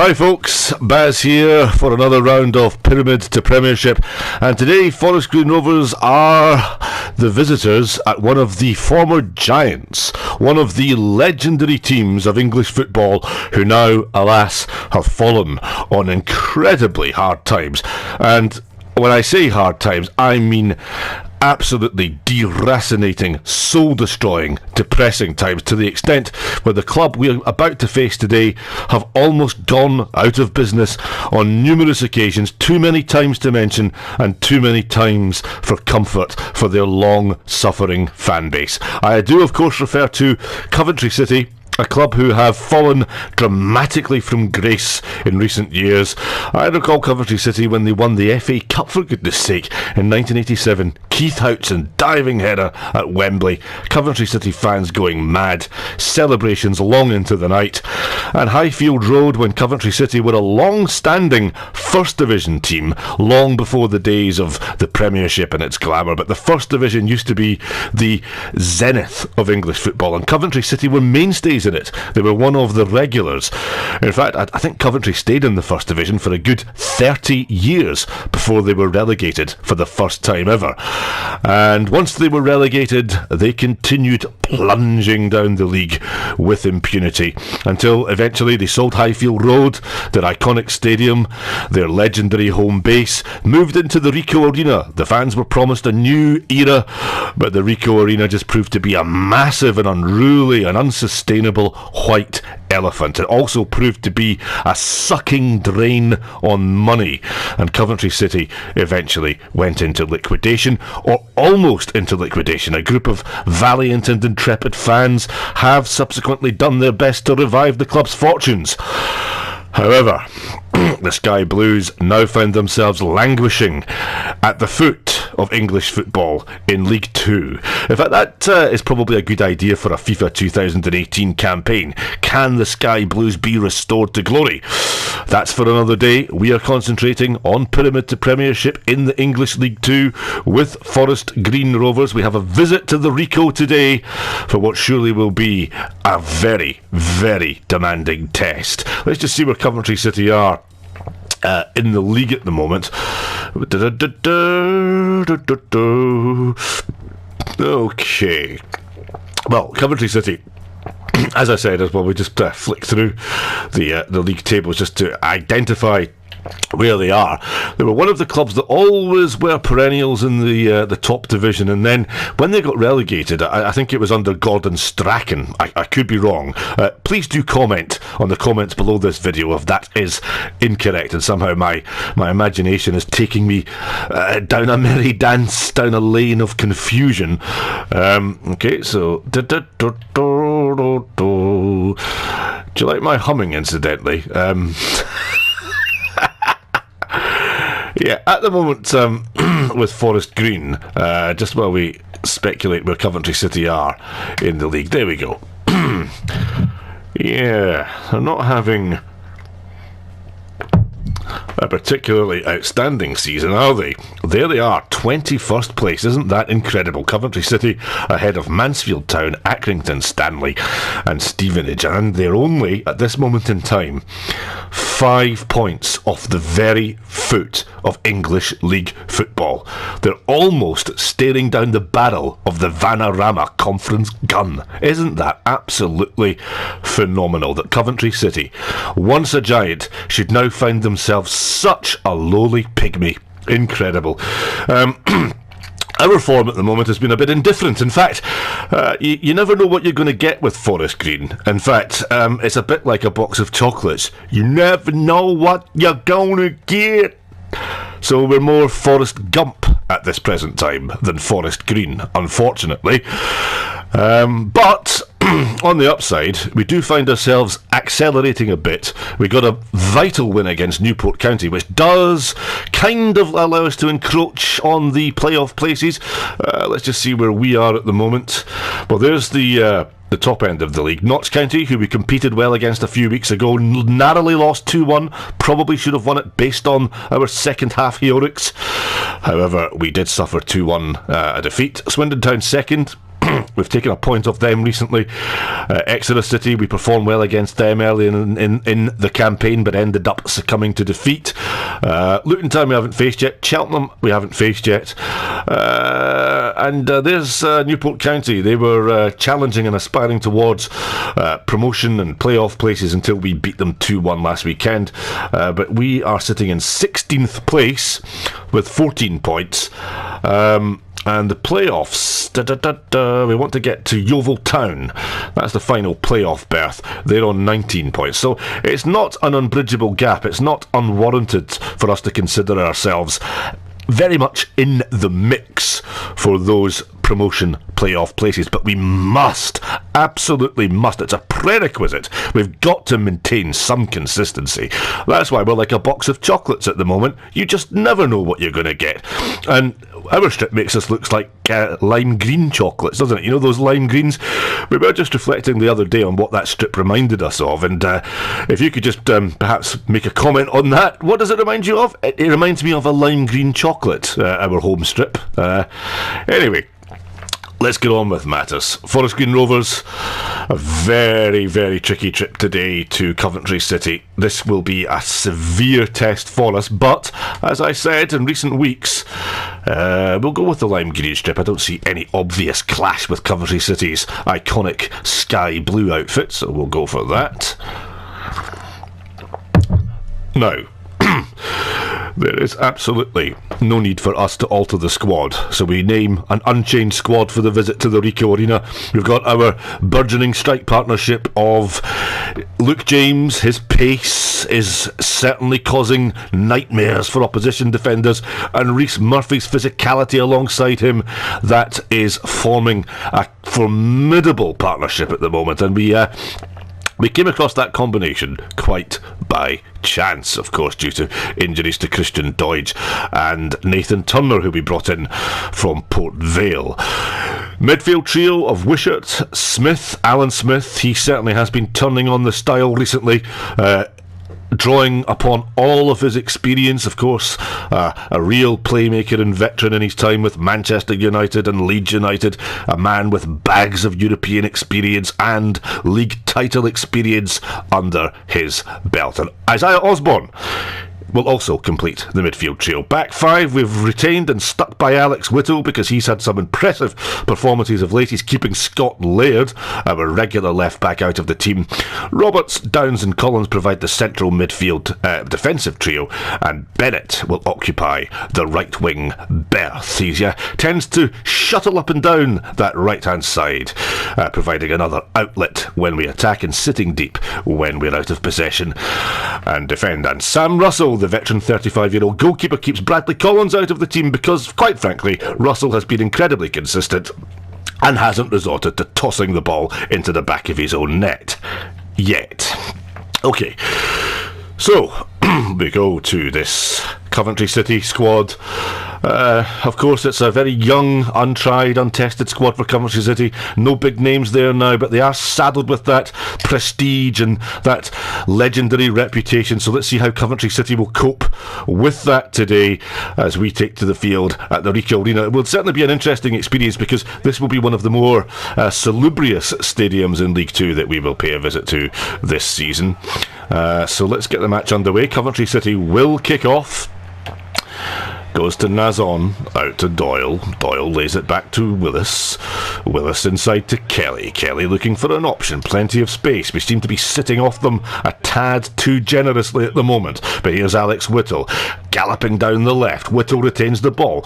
Hi folks, Baz here for another round of Pyramid to Premiership, and today Forest Green Rovers are the visitors at one of the former giants, one of the legendary teams of English football who now, alas, have fallen on incredibly hard times. And when I say hard times, I mean absolutely deracinating, soul-destroying, depressing times, to the extent where the club we are about to face today have almost gone out of business on numerous occasions, too many times to mention and too many times for comfort for their long-suffering fan base. I do of course refer to Coventry City, a club who have fallen dramatically from grace in recent years. I recall Coventry City when they won the FA Cup, for goodness sake, in 1987. Keith Houghton diving header at Wembley. Coventry City fans going mad. Celebrations long into the night. And Highfield Road when Coventry City were a long-standing First Division team, long before the days of the Premiership and its glamour. But the First Division used to be the zenith of English football, and Coventry City were mainstays in it. They were one of the regulars. In fact, I think Coventry stayed in the First Division for a good 30 years before they were relegated for the first time ever. And once they were relegated, they continued plunging down the league with impunity until eventually they sold Highfield Road, their iconic stadium, their legendary home base, moved into the Ricoh Arena. The fans were promised a new era, but the Ricoh Arena just proved to be a massive and unruly and unsustainable white elephant. It also proved to be a sucking drain on money, and Coventry City eventually went into liquidation, or almost into liquidation. A group of valiant and intrepid fans have subsequently done their best to revive the club's fortunes. However, the Sky Blues now found themselves languishing at the foot of English football in League Two. In fact, that is probably a good idea for a FIFA 2018 campaign. Can the Sky Blues be restored to glory? That's for another day. We are concentrating on Pyramid to Premiership in the English League Two with Forest Green Rovers. We have a visit to the Ricoh today for what surely will be a very, very demanding test. Let's just see where Coventry City are in the league at the moment. Okay. Well, Coventry City, as I said, as well, we just flick through the league tables just to identify where they are. They were one of the clubs that always were perennials in the top division, and then when they got relegated, I think it was under Gordon Strachan. I could be wrong. Please do comment on the comments below this video if that is incorrect, and somehow my imagination is taking me down a merry dance, down a lane of confusion. Okay, so do you like my humming, incidentally? Yeah, at the moment, with Forest Green, just while we speculate where Coventry City are in the league, there we go. Yeah, they're not having a particularly outstanding season, are they? There they are, 21st place. Isn't that incredible? Coventry City ahead of Mansfield Town, Accrington, Stanley and Stevenage, and they're only, at this moment in time, 5 points off the very foot of English League football. They're almost staring down the barrel of the Vanarama Conference gun. Isn't that absolutely phenomenal that Coventry City, once a giant, should now find themselves such a lowly pygmy? Incredible. Our form at the moment has been a bit indifferent. In fact, you never know what you're going to get with Forest Green. In fact, it's a bit like a box of chocolates. You never know what you're going to get. So we're more Forrest Gump at this present time than Forest Green, unfortunately. But on the upside, we do find ourselves accelerating a bit. We got a vital win against Newport County, which does kind of allow us to encroach on the playoff places. Let's just see where we are at the moment. Well, there's the top end of the league. Notts County, who we competed well against a few weeks ago, narrowly lost 2-1. Probably should have won it based on our second half heroics. However, we did suffer 2-1 a defeat. Swindon Town second. We've taken a point off them recently. Exeter City, we performed well against them early in the campaign, but ended up succumbing to defeat. Luton Town we haven't faced yet. Cheltenham we haven't faced yet. And there's Newport County. They were challenging and aspiring towards promotion and playoff places until we beat them 2-1 last weekend. But we are sitting in 16th place with 14 points. And the playoffs, we want to get to Yeovil Town. That's the final playoff berth. They're on 19 points. So it's not an unbridgeable gap. It's not unwarranted for us to consider ourselves very much in the mix for those promotion playoff places, but we must, absolutely must, it's a prerequisite. We've got to maintain some consistency. That's why we're like a box of chocolates at the moment. You just never know what you're going to get. And our strip makes us look like lime green chocolates, doesn't it? You know those lime greens? We were just reflecting the other day on what that strip reminded us of, and if you could just perhaps make a comment on that. What does it remind you of? It reminds me of a lime green chocolate, our home strip. Anyway, let's get on with matters. Forest Green Rovers, a very, very tricky trip today to Coventry City. This will be a severe test for us, but as I said in recent weeks, we'll go with the lime green strip. I don't see any obvious clash with Coventry City's iconic sky blue outfit, so we'll go for that. Now, there is absolutely no need for us to alter the squad, so we name an unchanged squad for the visit to the Ricoh Arena. We've got our burgeoning strike partnership of Luke James. His pace is certainly causing nightmares for opposition defenders, and Rhys Murphy's physicality alongside him, that is forming a formidable partnership at the moment, and we came across that combination quite by chance, of course, due to injuries to Christian Doidge and Nathan Turner, who we brought in from Port Vale. Midfield trio of Wishart, Smith, Alan Smith. He certainly has been turning on the style recently, drawing upon all of his experience, of course, a real playmaker and veteran in his time with Manchester United and Leeds United, a man with bags of European experience and league title experience under his belt. And Isaiah Osborne will also complete the midfield trio. Back five, we've retained and stuck by Alex Whittle because he's had some impressive performances of late. He's keeping Scott Laird, our regular left back, out of the team. Roberts, Downs and Collins provide the central midfield defensive trio, and Bennett will occupy the right wing berth. He tends to shuttle up and down that right hand side, providing another outlet when we attack and sitting deep when we're out of possession and defend. And Sam Russell, the veteran 35-year-old goalkeeper, keeps Bradley Collins out of the team because, quite frankly, Russell has been incredibly consistent and hasn't resorted to tossing the ball into the back of his own net yet. Okay, so we go to this Coventry City squad. Of course, it's a very young, untried, untested squad for Coventry City. No big names there now, but they are saddled with that prestige and that legendary reputation. So let's see how Coventry City will cope with that today as we take to the field at the Ricoh Arena. It will certainly be an interesting experience because this will be one of the more salubrious stadiums in League Two that we will pay a visit to this season. So let's get the match underway. Coventry City will kick off. Goes to Nazon, out to Doyle. Doyle lays it back to Willis. Willis inside to Kelly. Kelly looking for an option. Plenty of space. We seem to be sitting off them a tad too generously at the moment. But here's Alex Whittle galloping down the left. Whittle retains the ball.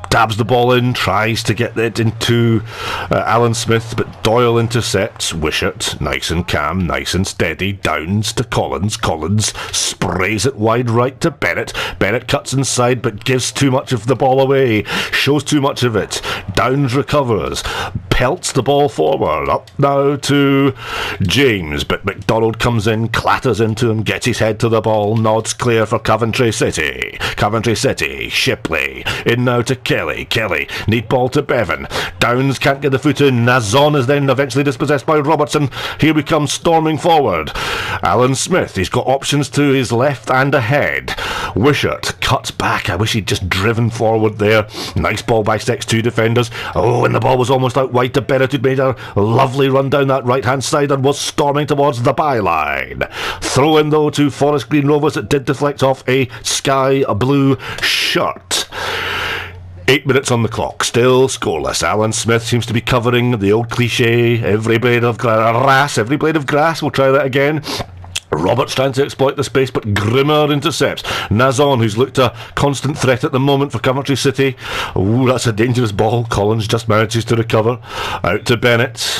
Dabs the ball in, tries to get it into Alan Smith, but Doyle intercepts. Wishart, nice and calm, nice and steady. Downs to Collins. Collins sprays it wide right to Bennett. Bennett cuts inside, but gives too much of the ball away. Shows too much of it. Downs recovers. Pelts the ball forward. Up now to James, but McDonald comes in, clatters into him, gets his head to the ball, nods clear for Coventry City. Coventry City, Shipley. In now to Kelly. Kelly. Kelly, neat ball to Bevan. Downs can't get the foot in. Nazon is then eventually dispossessed by Robertson. Here we come storming forward. Alan Smith, he's got options to his left and ahead. Wishart cuts back. I wish he'd just driven forward there. Nice ball by Steck's two defenders. Oh, and the ball was almost out wide to Bennett, who'd made a lovely run down that right-hand side and was storming towards the byline. Throw in, though, to Forest Green Rovers. It did deflect off a sky blue shirt. 8 minutes on the clock, still scoreless. Alan Smith seems to be covering the old cliche, every blade of grass, we'll try that again. Roberts trying to exploit the space, but Grimmer intercepts. Nazon, who's looked a constant threat at the moment for Coventry City. Ooh, that's a dangerous ball. Collins just manages to recover. Out to Bennett.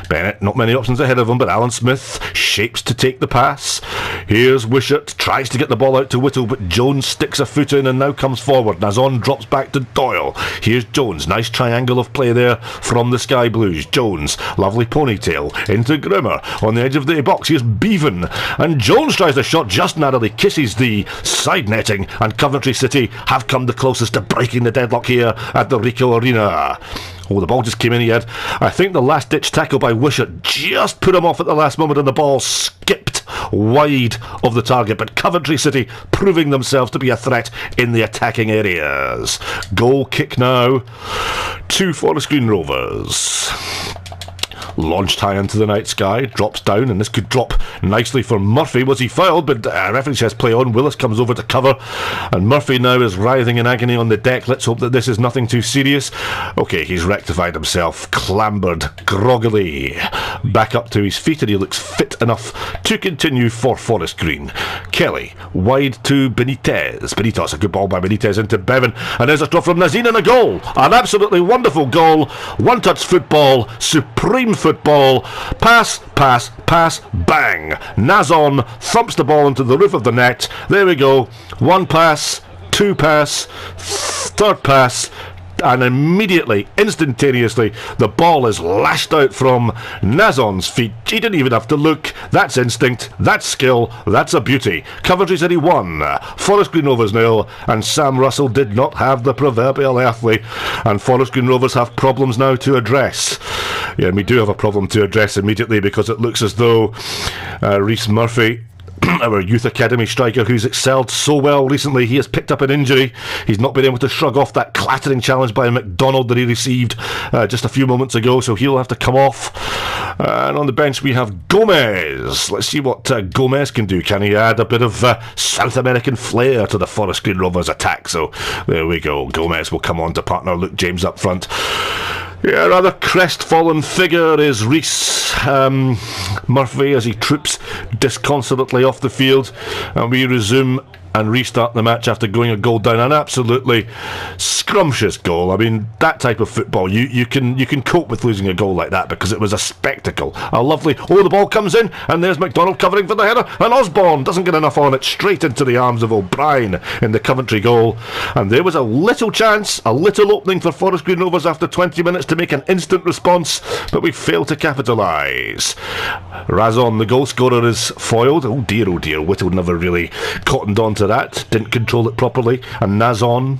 Bennett, not many options ahead of him, but Alan Smith shapes to take the pass. Here's Wishart, tries to get the ball out to Whittle, but Jones sticks a foot in and now comes forward. Nazon drops back to Doyle. Here's Jones, nice triangle of play there from the Sky Blues. Jones, lovely ponytail, into Grimmer. On the edge of the box, here's Bevan. And Jones tries the shot, just narrowly kisses the side netting, and Coventry City have come the closest to breaking the deadlock here at the Ricoh Arena. Oh, the ball just came in yet. I think the last-ditch tackle by Wishart just put him off at the last moment, and the ball skipped wide of the target. But Coventry City proving themselves to be a threat in the attacking areas. Goal kick now to Forest Green Rovers. Launched high into the night sky, drops down, and this could drop nicely for Murphy. Was he fouled? But referee says play on. Willis comes over to cover, and Murphy now is writhing in agony on the deck. Let's hope that this is nothing too serious. Okay, he's rectified himself, clambered groggily back up to his feet, and he looks fit enough to continue for Forest Green. Kelly, wide to Benitez. Benitez, a good ball by Benitez into Bevan, and there's a drop from Nazin and a goal. An absolutely wonderful goal. One-touch football, supreme football, pass, bang. Nazon thumps the ball into the roof of the net. There we go. One pass, two pass, third pass, and immediately, instantaneously, the ball is lashed out from Nazon's feet. He didn't even have to look. That's instinct, that's skill, that's a beauty. Coventry City 1, Forest Green Rovers 0, and Sam Russell did not have the proverbial earthly, and Forest Green Rovers have problems now to address. Yeah, and we do have a problem to address immediately, because it looks as though Rhys Murphy, our youth academy striker who's excelled so well recently, he has picked up an injury. He's not been able to shrug off that clattering challenge by McDonald that he received just a few moments ago, so he'll have to come off. And on the bench we have Gomez. Let's see what Gomez can do. Can he add a bit of South American flair to the Forest Green Rovers attack? So there we go. Gomez will come on to partner Luke James up front. Yeah, rather crestfallen figure is Rhys Murphy as he troops disconsolately off the field, and we resume and restart the match after going a goal down. An absolutely scrumptious goal. I mean, that type of football, you can cope with losing a goal like that, because it was a spectacle. A lovely, the ball comes in, and there's McDonald covering for the header, and Osborne doesn't get enough on it, straight into the arms of O'Brien in the Coventry goal. And there was a little chance, a little opening for Forest Green Rovers after 20 minutes to make an instant response, but we failed to capitalise. Razon, the goal scorer, is foiled. Oh dear, Whittle never really cottoned on to that, didn't control it properly, and Nazon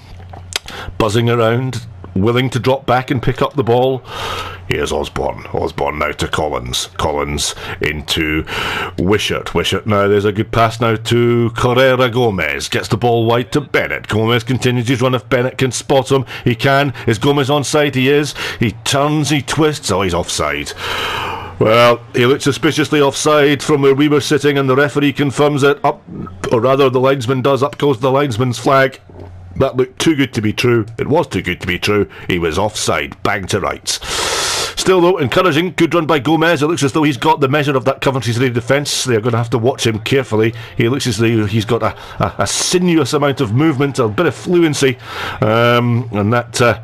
buzzing around, willing to drop back and pick up the ball. Here's Osborne now to Collins into Wishart now, there's a good pass now to Correa. Gomez gets the ball wide to Bennett. Gomez continues his run. If Bennett can spot him, he can. Is Gomez onside? He is. He turns, he twists. Oh, he's offside. Well, he looked suspiciously offside from where we were sitting, and the referee confirms it. Up, or rather the linesman does. Up goes the linesman's flag. That looked too good to be true. It was too good to be true. He was offside. Bang to rights. Still, though, encouraging. Good run by Gomez. It looks as though he's got the measure of that Coventry City defence. They're going to have to watch him carefully. He looks as though he's got a sinuous amount of movement, a bit of fluency, and that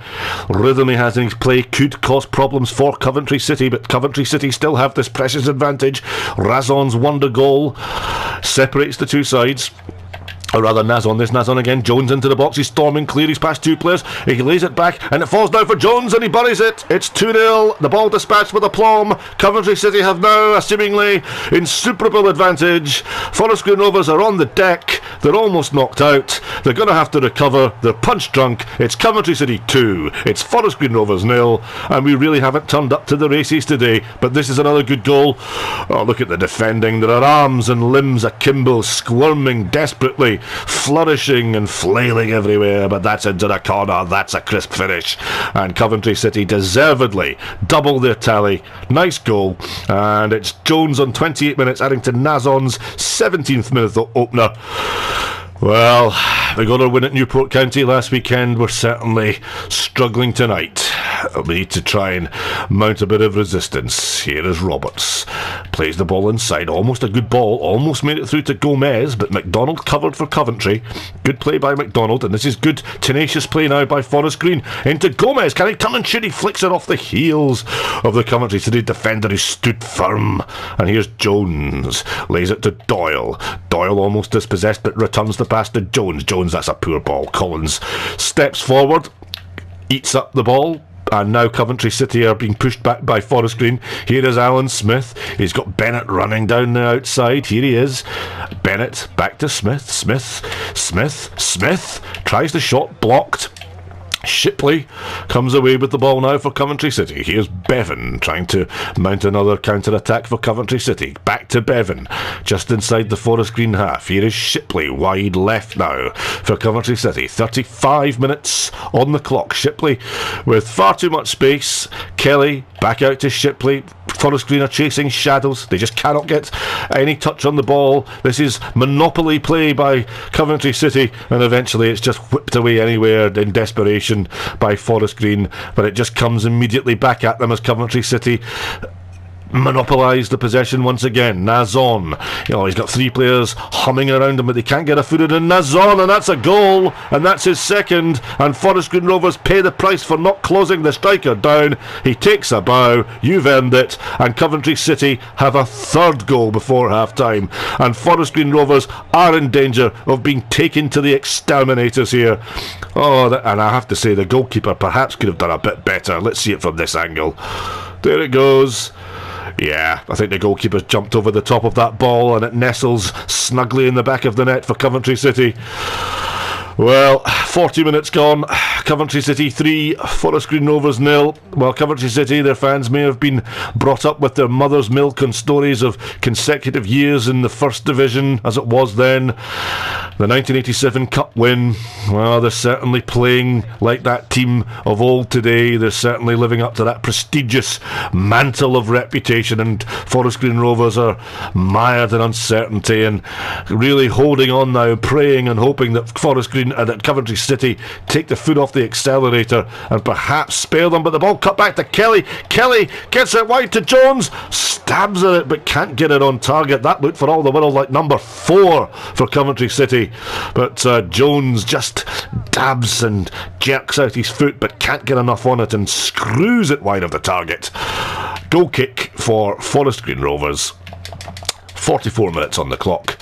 rhythm he has in his play could cause problems for Coventry City, but Coventry City still have this precious advantage. Razon's wonder goal separates the two sides. Or rather, Nazon. There's Nazon again. Jones into the box. He's storming clear. He's past two players. He lays it back, and it falls down for Jones, and he buries it. It's 2-0. The ball dispatched with aplomb. Coventry City have now a seemingly insuperable advantage. Forest Green Rovers are on the deck. They're almost knocked out. They're going to have to recover. They're punch drunk. It's Coventry City 2. It's Forest Green Rovers 0. And we really haven't turned up to the races today. But this is another good goal. Oh, look at the defending. There are arms and limbs akimbo, squirming desperately, flourishing and flailing everywhere. But that's into the corner. That's a crisp finish. And Coventry City deservedly double their tally. Nice goal. And it's Jones on 28 minutes, adding to Nazon's 17th minute opener. Well, we got our win at Newport County last weekend. We're certainly struggling tonight. We need to try and mount a bit of resistance. Here is Roberts. Plays the ball inside. Almost a good ball. Almost made it through to Gomez, but McDonald covered for Coventry. Good play by McDonald, and this is good, tenacious play now by Forest Green. Into Gomez. Can he turn and shoot? He flicks it off the heels of the Coventry City defender who stood firm. And here's Jones. Lays it to Doyle. Doyle almost dispossessed, but returns the pass to Jones. Jones, that's a poor ball. Collins steps forward, eats up the ball. And now Coventry City are being pushed back by Forest Green. Here is Alan Smith. He's got Bennett running down the outside. Here he is. Bennett back to Smith. Smith tries the shot, blocked. Shipley comes away with the ball now for Coventry City. Here's Bevan trying to mount another counter-attack for Coventry City. Back to Bevan, just inside the Forest Green half. Here is Shipley, wide left now for Coventry City. 35 minutes on the clock. Shipley with far too much space. Kelly back out to Shipley. Forest Green are chasing shadows. They just cannot get any touch on the ball. This is monopoly play by Coventry City, and eventually it's just whipped away anywhere in desperation by Forest Green, but it just comes immediately back at them as Coventry City monopolised the possession once again. Nazon, he's got three players humming around him, but they can't get a foot in Nazon, and that's a goal, and that's his second, and Forest Green Rovers pay the price for not closing the striker down. He takes a bow, you've earned it, and Coventry City have a third goal before half-time, and Forest Green Rovers are in danger of being taken to the exterminators here. And I have to say, the goalkeeper perhaps could have done a bit better. Let's see it from this angle. There it goes. Yeah, I think the goalkeeper's jumped over the top of that ball and it nestles snugly in the back of the net for Coventry City. Well, 40 minutes gone. Coventry City 3, Forest Green Rovers 0. Well, Coventry City, their fans may have been brought up with their mother's milk and stories of consecutive years in the First Division, as it was then. The 1987 Cup win, well, they're certainly playing like that team of old today. They're certainly living up to that prestigious mantle of reputation, and Forest Green Rovers are mired in uncertainty and really holding on now, praying and hoping that that Coventry City take the foot off the accelerator and perhaps spare them. But the ball cut back to Kelly. Kelly gets it wide to Jones, stabs at it but can't get it on target. That looked for all the world like number 4 for Coventry City, but Jones just dabs and jerks out his foot but can't get enough on it and screws it wide of the target. Goal kick for Forest Green Rovers. 44 minutes on the clock.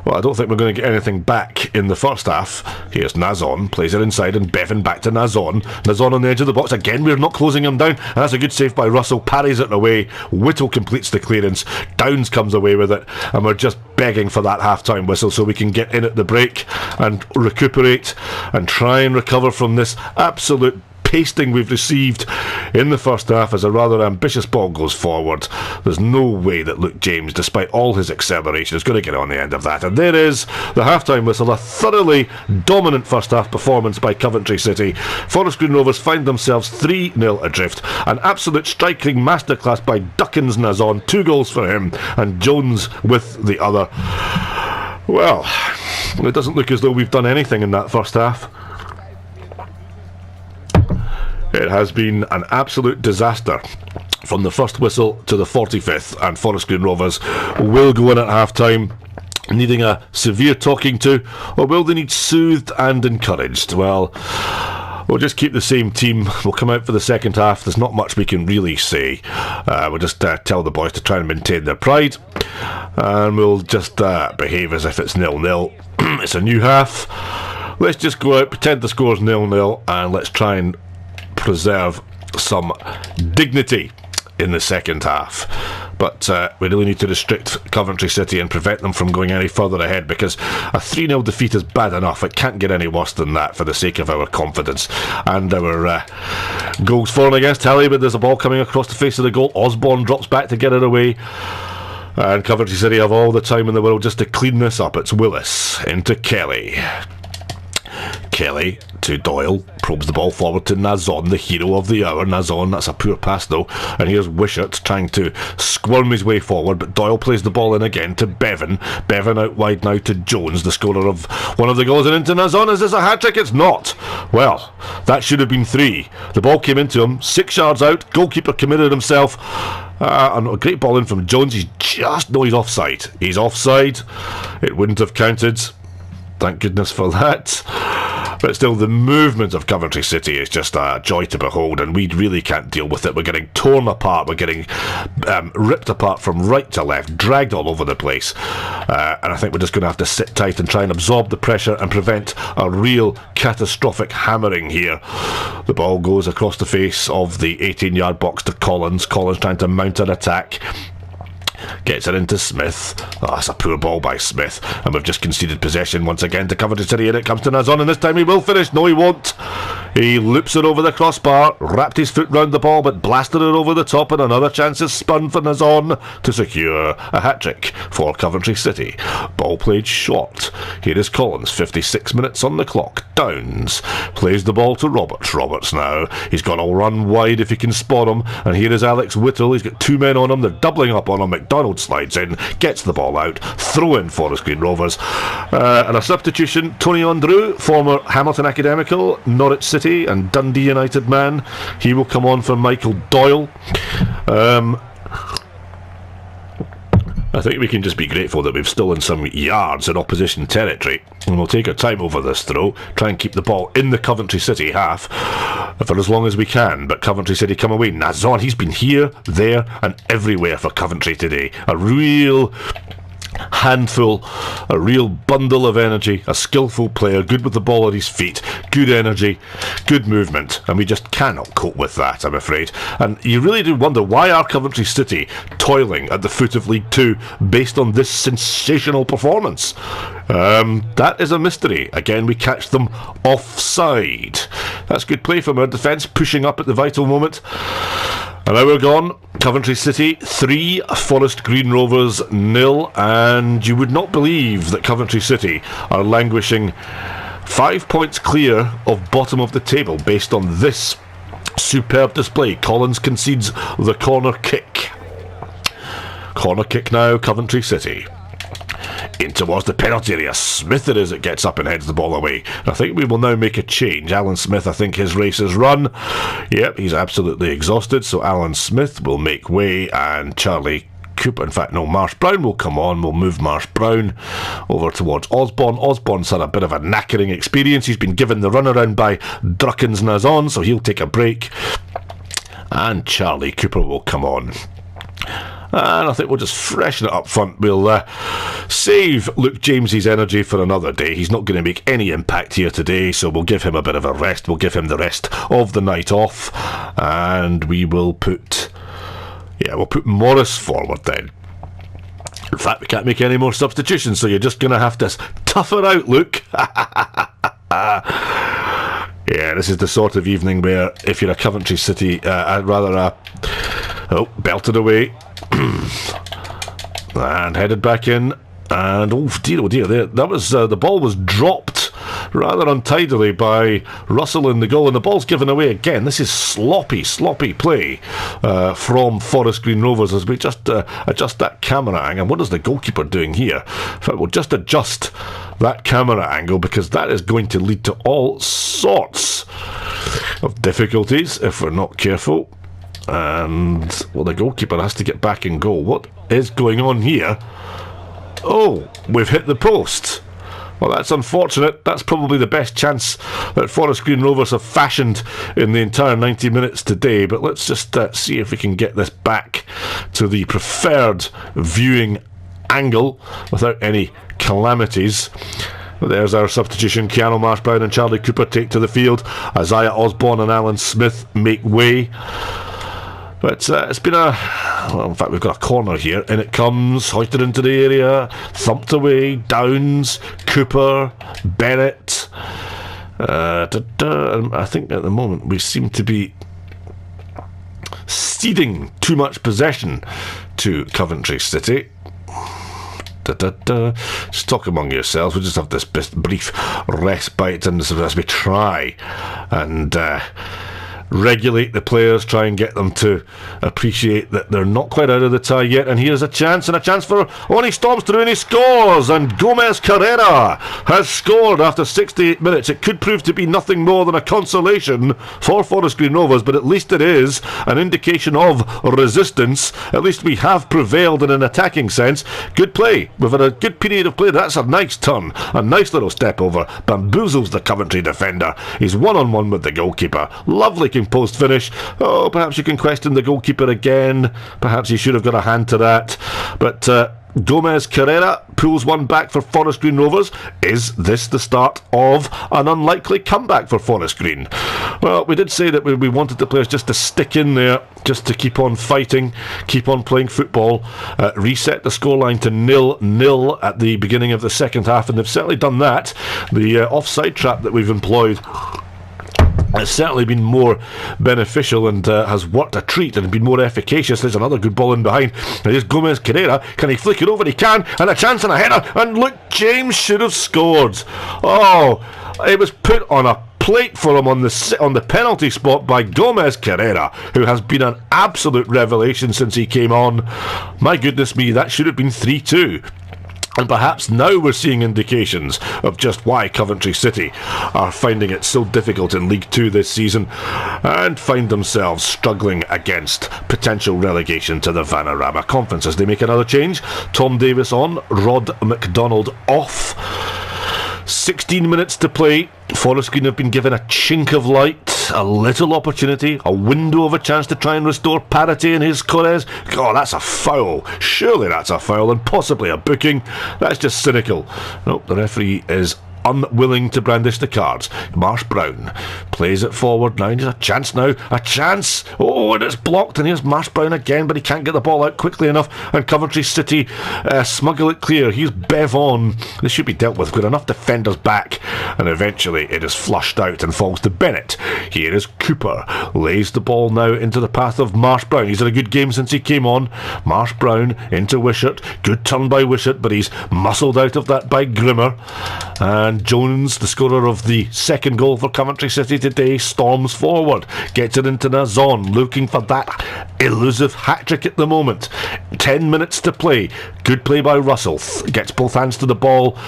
Well, I don't think we're going to get anything back in the first half. Here's Nazon, plays it inside, and Bevan back to Nazon. Nazon on the edge of the box. Again, we're not closing him down. And that's a good save by Russell. Parries it away. Whittle completes the clearance. Downs comes away with it. And we're just begging for that half-time whistle so we can get in at the break and recuperate and try and recover from this absolute pasting we've received in the first half as a rather ambitious ball goes forward. There's no way that Luke James, despite all his acceleration, is going to get on the end of that. And there is the half-time whistle, a thoroughly dominant first half performance by Coventry City. Forest Green Rovers find themselves 3-0 adrift. An absolute striking masterclass by Duckins Nazon, 2 goals for him, and Jones with the other. Well, it doesn't look as though we've done anything in that first half. It has been an absolute disaster from the first whistle to the 45th, and Forest Green Rovers will go in at half-time needing a severe talking to, or will they need soothed and encouraged? Well, we'll just keep the same team. We'll come out for the second half. There's not much we can really say. We'll just tell the boys to try and maintain their pride, and we'll just behave as if it's 0-0. It's a new half. Let's just go out, pretend the score's 0-0, and let's try and preserve some dignity. in the second half. But we really need to restrict Coventry City and prevent them from going any further ahead, because a 3-0 defeat is bad enough. It can't get any worse than that for the sake of our confidence and our goals for and against tally. But there's a ball coming across the face of the goal. Osborne drops back to get it away. And Coventry City have all the time in the world just to clean this up. It's Willis into Kelly. Kelly to Doyle, probes the ball forward to Nazon, the hero of the hour. Nazon, that's a poor pass though, and here's Wishart trying to squirm his way forward, but Doyle plays the ball in again to Bevan. Bevan out wide now to Jones, the scorer of one of the goals, and into Nazon. Is this a hat-trick? It's not. Well, that should have been 3. The ball came into him, 6 yards out, goalkeeper committed himself. And a great ball in from Jones. He's offside. He's offside. It wouldn't have counted. Thank goodness for that. But still, the movement of Coventry City is just a joy to behold, and we really can't deal with it. We're getting torn apart. We're getting ripped apart from right to left, dragged all over the place. And I think we're just going to have to sit tight and try and absorb the pressure and prevent a real catastrophic hammering here. The ball goes across the face of the 18-yard box to Collins. Collins trying to mount an attack. Gets it into Smith. Oh, that's a poor ball by Smith. And we've just conceded possession once again to Coventry City, and it comes to Nazon, and this time he will finish. No, he won't. He loops it over the crossbar, wrapped his foot round the ball, but blasted it over the top, and another chance is spun for Nazon to secure a hat-trick for Coventry City. Ball played short. Here is Collins, 56 minutes on the clock. Downs plays the ball to Roberts. Roberts now. He's got to run wide if he can spot him, and here is Alex Whittle. He's got 2 men on him. They're doubling up on him. McDonald slides in, gets the ball out, throw in Forest Green Rovers. And a substitution, Tony Andrew, former Hamilton Academical, Norwich City and Dundee United man. He will come on for Michael Doyle. I think we can just be grateful that we've stolen some yards in opposition territory, and we'll take our time over this throw, try and keep the ball in the Coventry City half for as long as we can. But Coventry City come away. Nazon, he's been here, there and everywhere for Coventry today. A real handful, a real bundle of energy, a skillful player, good with the ball at his feet, good energy, good movement, and we just cannot cope with that, I'm afraid. And you really do wonder, why are Coventry City toiling at the foot of League 2 based on this sensational performance? That is a mystery. Again, we catch them offside. That's good play from our defence, pushing up at the vital moment. And now we're gone. Coventry City 3, Forest Green Rovers 0, and you would not believe that Coventry City are languishing 5 points clear of bottom of the table based on this superb display. Collins concedes the corner kick. Corner kick now, Coventry City. In towards the penalty area. Smith it is that gets up and heads the ball away. I think we will now make a change. Alan Smith, I think his race is run. Yep, he's absolutely exhausted. So Alan Smith will make way, and Charlie Cooper, in fact, no, Marsh Brown will come on. We'll move Marsh Brown over towards Osborne. Osborne's had a bit of a knackering experience. He's been given the runaround by Druckens Nazon, so he'll take a break. And Charlie Cooper will come on. And I think we'll just freshen it up front. We'll save Luke James's energy for another day. He's not going to make any impact here today, so we'll give him a bit of a rest. We'll give him the rest of the night off, and we will put Morris forward then. In fact, we can't make any more substitutions, so you're just going to have to tough it out, Luke. Yeah, this is the sort of evening where, if you're a Coventry City, belted away. And headed back in, and oh dear, that was the ball was dropped rather untidily by Russell in the goal, and the ball's given away again. This is sloppy play from Forest Green Rovers as we just adjust that camera angle. What is the goalkeeper doing here? In fact, we'll just adjust that camera angle, because that is going to lead to all sorts of difficulties if we're not careful. And, well, the goalkeeper has to get back in goal. What is going on here? Oh, we've hit the post. Well, that's unfortunate. That's probably the best chance that Forest Green Rovers have fashioned in the entire 90 minutes today. But let's just see if we can get this back to the preferred viewing angle without any calamities. There's our substitution. Keanu Marsh Brown and Charlie Cooper take to the field. Isaiah Osborne and Alan Smith make way. But it's been well, in fact, we've got a corner here, and it comes, hoisted into the area, thumped away, Downs, Cooper, Bennett. I think at the moment we seem to be ceding too much possession to Coventry City. Just talk among yourselves. We'll just have this brief respite, and as we try and regulate the players, try and get them to appreciate that they're not quite out of the tie yet. And here's a chance for he storms through and he scores, and Gomez Carrera has scored after 68 minutes. It could prove to be nothing more than a consolation for Forest Green Rovers, but at least it is an indication of resistance. At least we have prevailed in an attacking sense. Good play. We've had a good period of play. That's a nice turn, a nice little step over, bamboozles the Coventry defender. He's one-on-one with the goalkeeper. Lovely post finish. Oh, perhaps you can question the goalkeeper again. Perhaps he should have got a hand to that. But Gomez Carrera pulls one back for Forest Green Rovers. Is this the start of an unlikely comeback for Forest Green? Well, we did say that we wanted the players just to stick in there, just to keep on fighting, keep on playing football, reset the scoreline to 0-0 at the beginning of the second half, and they've certainly done that. The offside trap that we've employed has certainly been more beneficial and has worked a treat and been more efficacious. There's another good ball in behind. There's Gomez Carrera. Can he flick it over? He can. And a chance and a header. And look, James should have scored. Oh, it was put on a plate for him on the penalty spot by Gomez Carrera, who has been an absolute revelation since he came on. My goodness me, that should have been 3-2. And perhaps now we're seeing indications of just why Coventry City are finding it so difficult in League 2 this season and find themselves struggling against potential relegation to the Vanarama Conference. As they make another change, Tom Davis on, Rod McDonald off. 16 minutes to play. Forest Green have been given a chink of light, a little opportunity, a window of a chance to try and restore parity in his Corres. Oh, that's a foul. Surely that's a foul, and possibly a booking. That's just cynical. Nope, the referee is unwilling to brandish the cards. Marsh Brown plays it forward now. There's a chance now. A chance. Oh, and it's blocked. And here's Marsh Brown again, but he can't get the ball out quickly enough. And Coventry City smuggle it clear. Here's Bev on. This should be dealt with. Got enough defenders back. And eventually it is flushed out and falls to Bennett. Here is Cooper. Lays the ball now into the path of Marsh Brown. He's had a good game since he came on. Marsh Brown into Wishart. Good turn by Wishart, but he's muscled out of that by Grimmer. And Jones, the scorer of the second goal for Coventry City today, storms forward, gets it into Nazon, looking for that elusive hat-trick at the moment. 10 minutes to play. Good play by Russell. Gets both hands to the ball.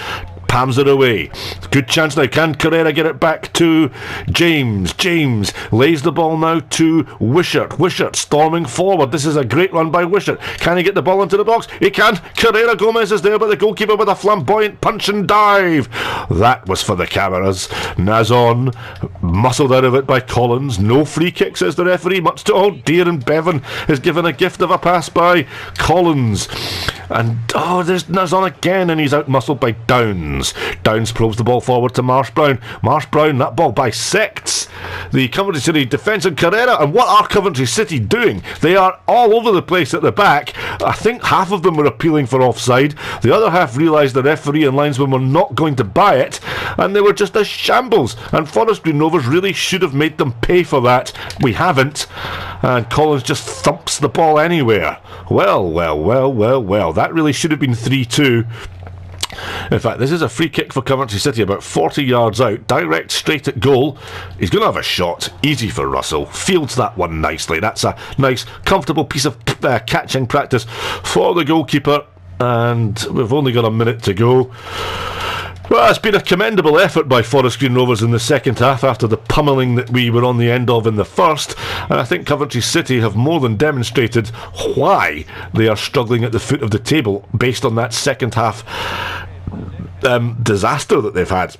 Palms it away. Good chance now. Can Carrera get it back to James? James lays the ball now to Wishart. Wishart storming forward. This is a great run by Wishart. Can he get the ball into the box? He can. Carrera Gomez is there, but the goalkeeper with a flamboyant punch and dive. That was for the cameras. Nazon muscled out of it by Collins. No free kick, says the referee. Much to dear, and Bevan is given a gift of a pass by Collins. And there's Nazon again, and he's out muscled by Downs. Downs probes the ball forward to Marsh Brown. Marsh Brown, that ball bisects the Coventry City defence, and Carrera. And what are Coventry City doing? They are all over the place at the back. I think half of them were appealing for offside. The other half realised the referee and linesman were not going to buy it, and they were just a shambles. And Forest Green Rovers really should have made them pay for that. We haven't. And Collins just thumps the ball anywhere. Well. That really should have been 3-2. In fact, this is a free kick for Coventry City about 40 yards out, direct straight at goal. He's going to have a shot. Easy for Russell. Fields that one nicely. That's a nice, comfortable piece of catching practice for the goalkeeper. And we've only got a minute to go. Well, it's been a commendable effort by Forest Green Rovers in the second half after the pummelling that we were on the end of in the first, and I think Coventry City have more than demonstrated why they are struggling at the foot of the table based on that second half disaster that they've had.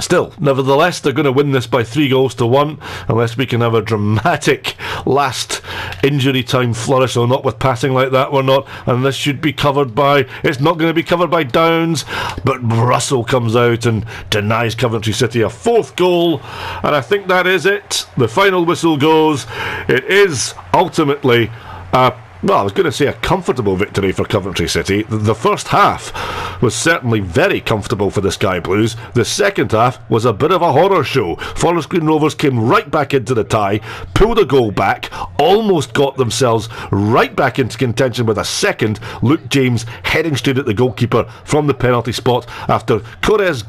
Still, nevertheless, they're going to win this by 3-1, unless we can have a dramatic last injury time flourish. Or not with passing like that, we're not. And this should be covered by... It's not going to be covered by Downs, but Russell comes out and denies Coventry City a 4th goal. And I think that is it. The final whistle goes. It is ultimately well, I was going to say a comfortable victory for Coventry City. The first half was certainly very comfortable for the Sky Blues. The second half was a bit of a horror show. Forest Green Rovers came right back into the tie, pulled a goal back, almost got themselves right back into contention with a second. Luke James heading straight at the goalkeeper from the penalty spot after Gomez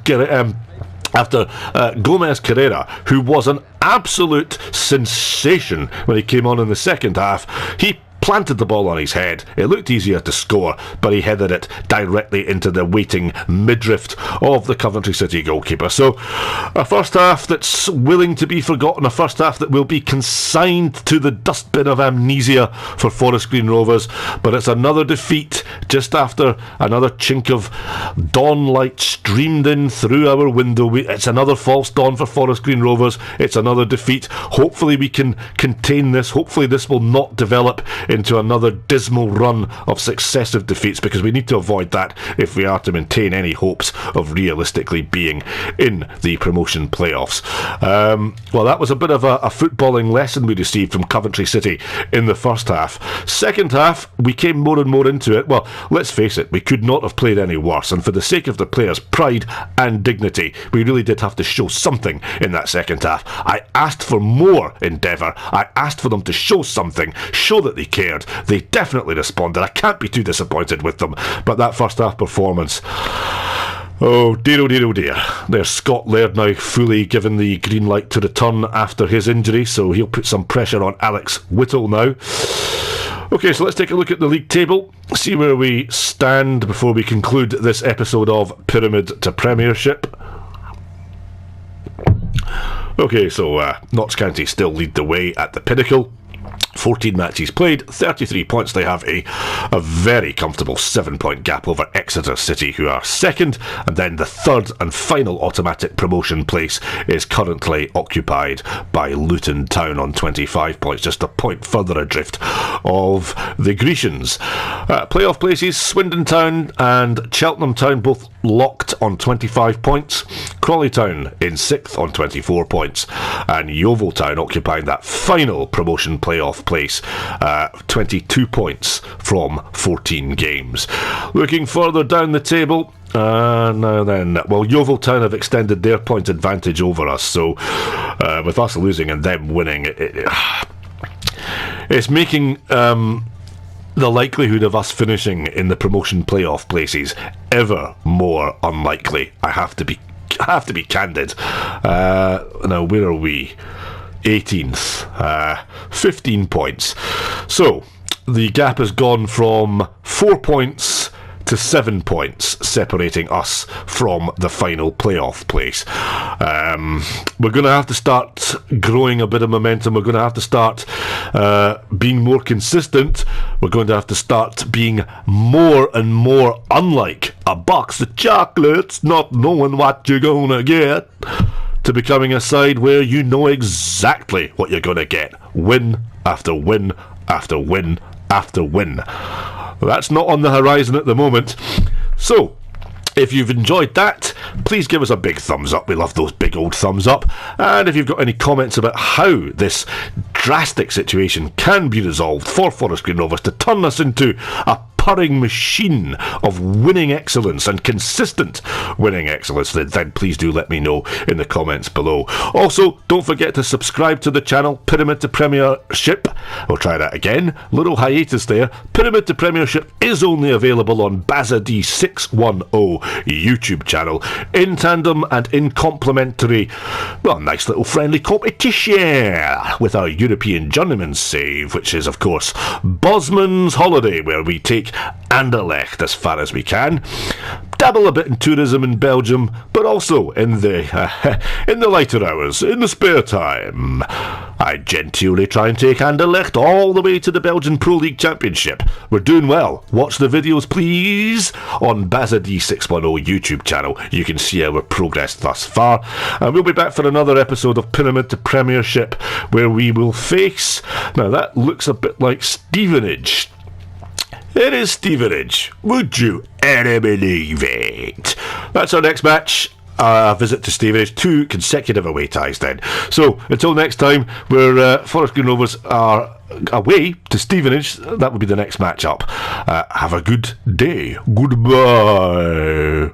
Carrera, who was an absolute sensation when he came on in the second half. He planted the ball on his head. It looked easier to score, but he headed it directly into the waiting midriff of the Coventry City goalkeeper. So a first half that's willing to be forgotten, a first half that will be consigned to the dustbin of amnesia for Forest Green Rovers. But it's another defeat just after another chink of dawn light streamed in through our window. It's another false dawn for Forest Green Rovers. It's another defeat. Hopefully we can contain this. Hopefully this will not develop into another dismal run of successive defeats, because we need to avoid that if we are to maintain any hopes of realistically being in the promotion playoffs. Well, that was a bit of a footballing lesson we received from Coventry City in the first half. Second half, we came more and more into it. Well, let's face it, we could not have played any worse, and for the sake of the players' pride and dignity, we really did have to show something in that second half. I asked for more endeavour. I asked for them to show something, show that they cared. They definitely responded. I can't be too disappointed with them. But that first half performance, oh dear, oh dear, oh dear. There's Scott Laird now fully given the green light to return after his injury, so he'll put some pressure on Alex Whittle now. Okay, so let's take a look at the league table, see where we stand before we conclude this episode of Pyramid to Premiership. Okay, so Notts County still lead the way at the pinnacle. 14 matches played, 33 points. They have a very comfortable 7-point gap over Exeter City, who are second, and then the third and final automatic promotion place is currently occupied by Luton Town on 25 points, just a point further adrift of the Grecians. Playoff places, Swindon Town and Cheltenham Town both locked on 25 points, Crawley Town in 6th on 24 points, and Yeovil Town occupying that final promotion playoff place, 22 points from 14 games. Looking further down the table, now then, well, Yeovil Town have extended their point advantage over us, so with us losing and them winning, it's making the likelihood of us finishing in the promotion playoff places ever more unlikely. I have to be candid. Now, where are we? 18th, 15 points. So the gap has gone from 4 points to 7 points, separating us from the final playoff place. We're going to have to start growing a bit of momentum. We're going to have to start being more consistent. We're going to have to start being more and more unlike a box of chocolates, not knowing what you're going to get, to becoming a side where you know exactly what you're going to get. Win after win after win after win. That's not on the horizon at the moment. So, if you've enjoyed that, please give us a big thumbs up. We love those big old thumbs up. And if you've got any comments about how this drastic situation can be resolved for Forest Green Rovers to turn us into a purring machine of winning excellence and consistent winning excellence, then please do let me know in the comments below. Also, don't forget to subscribe to the channel Pyramid to Premiership. We'll try that again. Little hiatus there. Pyramid to Premiership is only available on BazzaD610 YouTube channel, in tandem and in complimentary, well, nice little friendly competition with our European Journeyman save, which is of course Bosman's Holiday, where we take Anderlecht as far as we can. Dabble a bit in tourism in Belgium, but also in the lighter hours, in the spare time. I genteelly try and take Anderlecht all the way to the Belgian Pro League Championship. We're doing well. Watch the videos, please, on BazzaD610 YouTube channel. You can see our progress thus far. And we'll be back for another episode of Pyramid to Premiership, where we will face... Now, that looks a bit like Stevenage. It is Stevenage. Would you ever believe it? That's our next match. A visit to Stevenage. 2 consecutive away ties then. So, until next time, where Forest Green Rovers are away to Stevenage, that will be the next match up. Have a good day. Goodbye.